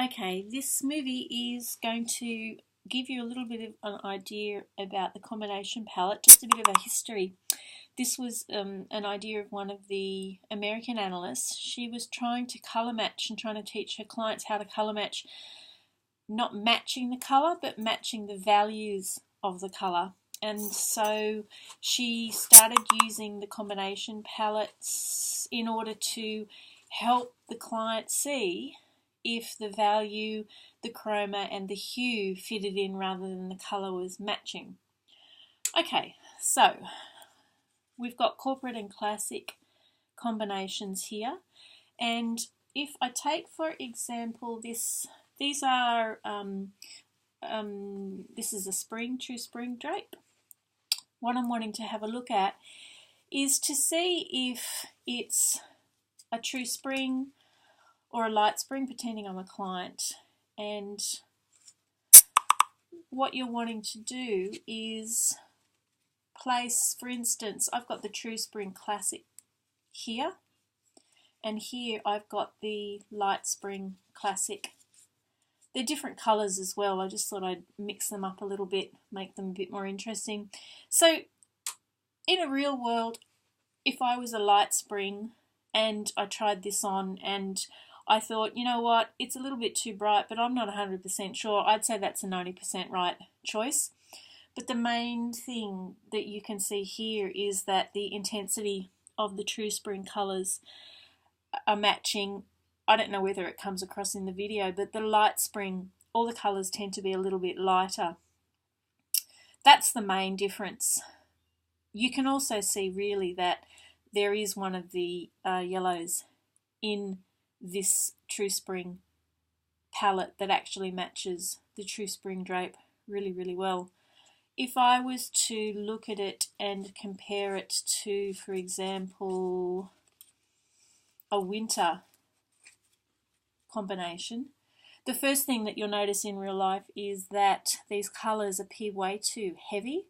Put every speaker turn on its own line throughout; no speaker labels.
Okay, this movie is going to give you a little bit of an idea about the combination palette, just a bit of a history. This was an idea of one of the American analysts. She was trying to colour match and trying to teach her clients how to colour match, not matching the colour, but matching the values of the colour. And so she started using the combination palettes in order to help the client see if the value, the chroma and the hue fitted in rather than the colour was matching. Okay, so we've got corporate and classic combinations here, and if I take for example this is a true spring drape. What I'm wanting to have a look at is to see if it's a true spring or a light spring, pretending I'm a client. And what you're wanting to do is place, for instance, I've got the True Spring Classic here, and here I've got the Light Spring Classic. They're different colours as well. I just thought I'd mix them up a little bit, make them a bit more interesting. So in a real world, if I was a light spring and I tried this on and I thought, you know what, it's a little bit too bright, but I'm not 100% sure, I'd say that's a 90% right choice. But the main thing that you can see here is that the intensity of the True Spring colours are matching. I don't know whether it comes across in the video, but the light spring, all the colours tend to be a little bit lighter. That's the main difference. You can also see really that there is one of the yellows in this True Spring palette that actually matches the True Spring drape really, really well. If I was to look at it and compare it to, for example, a winter combination, the first thing that you'll notice in real life is that these colours appear way too heavy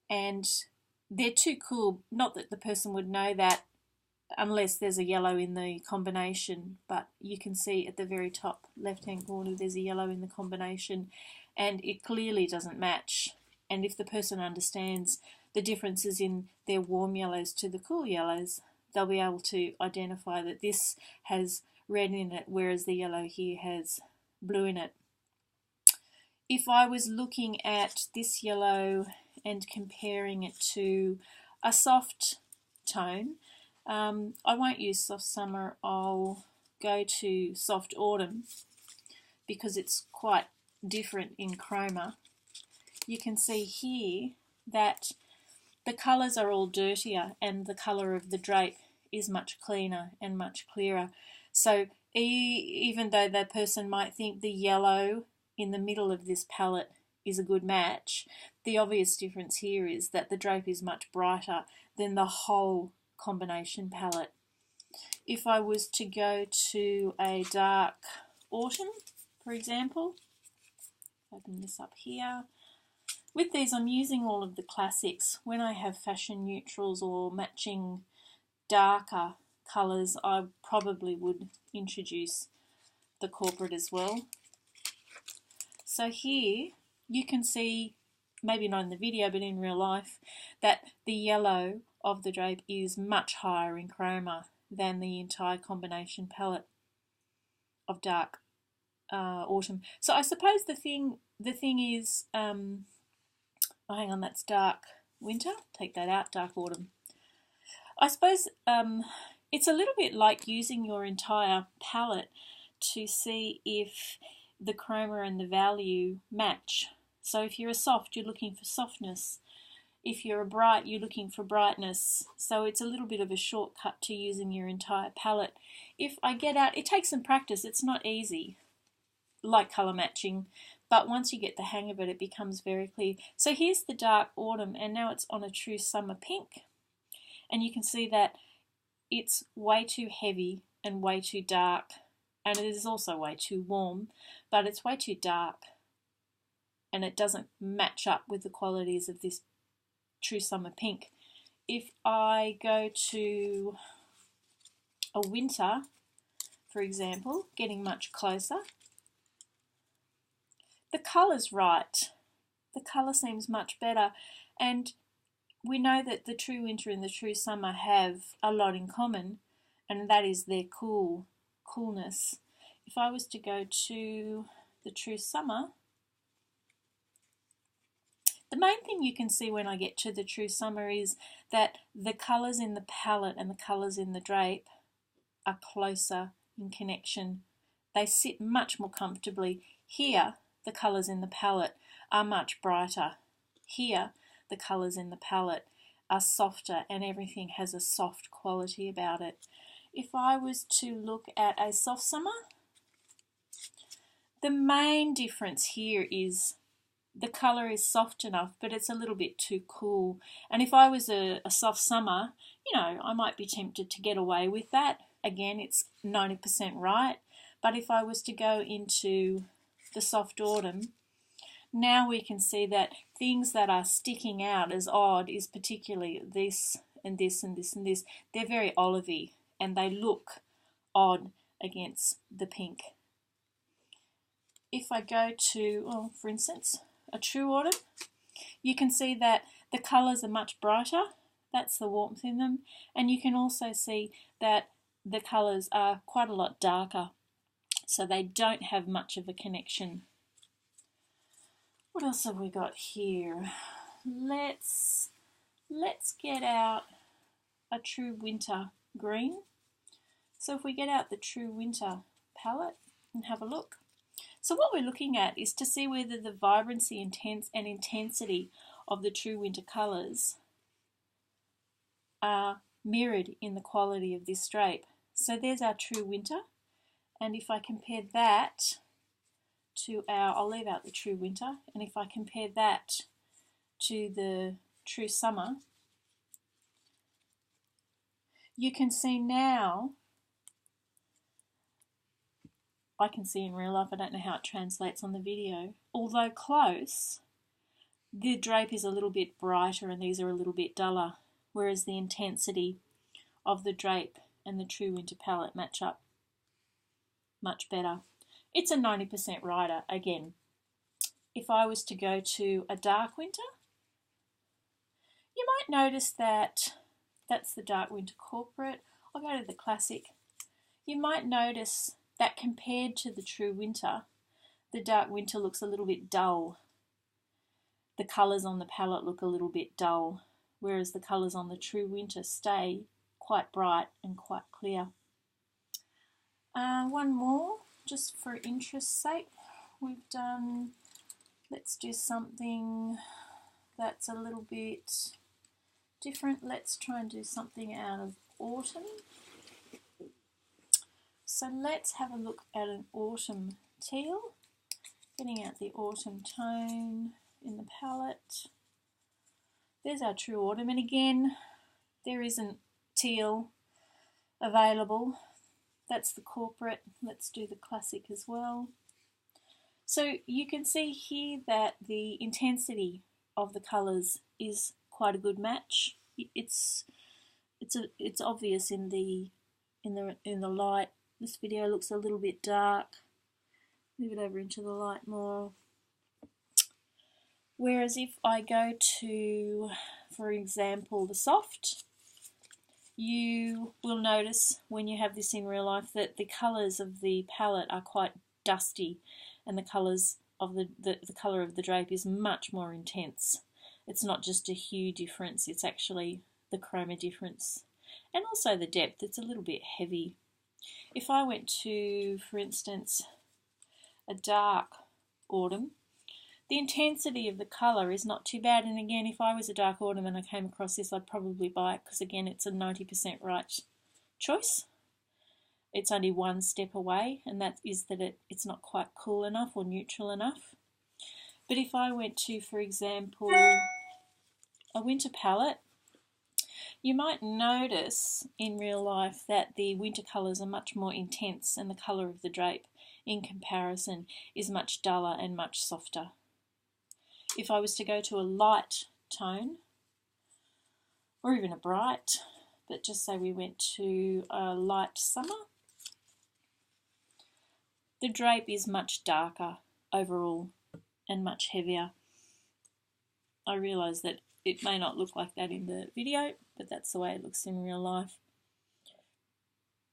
and they're too cool. Not that the person would know that unless there's a yellow in the combination, but you can see at the very top left hand corner there's a yellow in the combination and it clearly doesn't match. And if the person understands the differences in their warm yellows to the cool yellows, they'll be able to identify that this has red in it whereas the yellow here has blue in it. If I was looking at this yellow and comparing it to a soft tone, I won't use soft summer, I'll go to soft autumn because it's quite different in chroma. You can see here that the colours are all dirtier and the colour of the drape is much cleaner and much clearer. So even though that person might think the yellow in the middle of this palette is a good match, the obvious difference here is that the drape is much brighter than the whole combination palette. If I was to go to a dark autumn, for example, open this up here. With these I'm using all of the classics. When I have fashion neutrals or matching darker colours, I probably would introduce the corporate as well. So here you can see, maybe not in the video but in real life, that the yellow of the drape is much higher in chroma than the entire combination palette of dark autumn. So I suppose the thing is, oh hang on, that's dark winter, take that out, dark autumn. I suppose it's a little bit like using your entire palette to see if the chroma and the value match. So if you're a soft, you're looking for softness. If you're a bright, you're looking for brightness. So it's a little bit of a shortcut to using your entire palette. If I get out, it takes some practice, it's not easy, like colour matching, but once you get the hang of it, it becomes very clear. So here's the dark autumn, and now it's on a true summer pink. And you can see that it's way too heavy and way too dark, and it is also way too warm, but it's way too dark, and it doesn't match up with the qualities of this true summer pink. If I go to a winter, for example, getting much closer, the colour's right. The colour seems much better, and we know that the true winter and the true summer have a lot in common, and that is their coolness. If I was to go to the true summer, the main thing you can see when I get to the true summer is that the colours in the palette and the colours in the drape are closer in connection. They sit much more comfortably. Here, the colours in the palette are much brighter. Here, the colours in the palette are softer, and everything has a soft quality about it. If I was to look at a soft summer, the main difference here is the colour is soft enough, but it's a little bit too cool. And if I was a soft summer, you know, I might be tempted to get away with that. Again, it's 90% right. But if I was to go into the soft autumn, now we can see that things that are sticking out as odd is particularly this and this and this and this. They're very olivey and they look odd against the pink. If I go to, well, for instance, a true autumn, you can see that the colours are much brighter. That's the warmth in them. And you can also see that the colours are quite a lot darker, so they don't have much of a connection. What else have we got here? Let's get out a true winter green. So if we get out the true winter palette and have a look. So what we're looking at is to see whether the vibrancy and intensity of the true winter colours are mirrored in the quality of this drape. So there's our true winter, and if I compare that to I'll leave out the true winter, and if I compare that to the true summer, you can see now, I can see in real life, I don't know how it translates on the video, although close, the drape is a little bit brighter and these are a little bit duller, whereas the intensity of the drape and the true winter palette match up much better. It's a 90% rider again. If I was to go to a dark winter, you might notice that that's the dark winter corporate. I'll go to the classic. You might notice that compared to the true winter, the dark winter looks a little bit dull. The colours on the palette look a little bit dull, whereas the colours on the true winter stay quite bright and quite clear. One more, just for interest's sake. We've done, let's do something that's a little bit different. Let's try and do something out of autumn. So let's have a look at an autumn teal, getting out the autumn tone in the palette. There's our true autumn, and again, there isn't teal available. That's the corporate. Let's do the classic as well. So you can see here that the intensity of the colours is quite a good match. It's obvious in the light. This video looks a little bit dark. Move it over into the light more. Whereas if I go to, for example, the soft, you will notice when you have this in real life that the colours of the palette are quite dusty, and the colours of the colour of the drape is much more intense. It's not just a hue difference, it's actually the chroma difference. And also the depth, it's a little bit heavy. If I went to, for instance, a dark autumn, the intensity of the colour is not too bad. And again, if I was a dark autumn and I came across this, I'd probably buy it because again, it's a 90% right choice. It's only one step away, and that is that it's not quite cool enough or neutral enough. But if I went to, for example, a winter palette, you might notice in real life that the winter colours are much more intense, and the colour of the drape in comparison is much duller and much softer. If I was to go to a light tone, or even a bright, but just say we went to a light summer, the drape is much darker overall. and much heavier. I realise that it may not look like that in the video, but that's the way it looks in real life.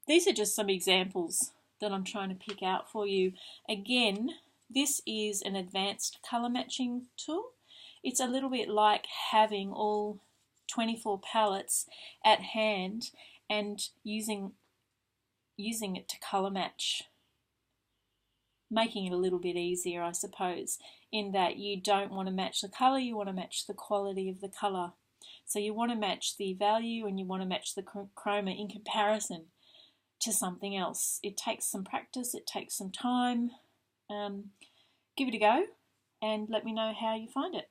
These are just some examples that I'm trying to pick out for you. Again, this is an advanced colour matching tool. It's a little bit like having all 24 palettes at hand and using it to colour match, making it a little bit easier, I suppose, in that you don't want to match the colour, you want to match the quality of the colour. So you want to match the value and you want to match the chroma in comparison to something else. It takes some practice, it takes some time. Give it a go and let me know how you find it.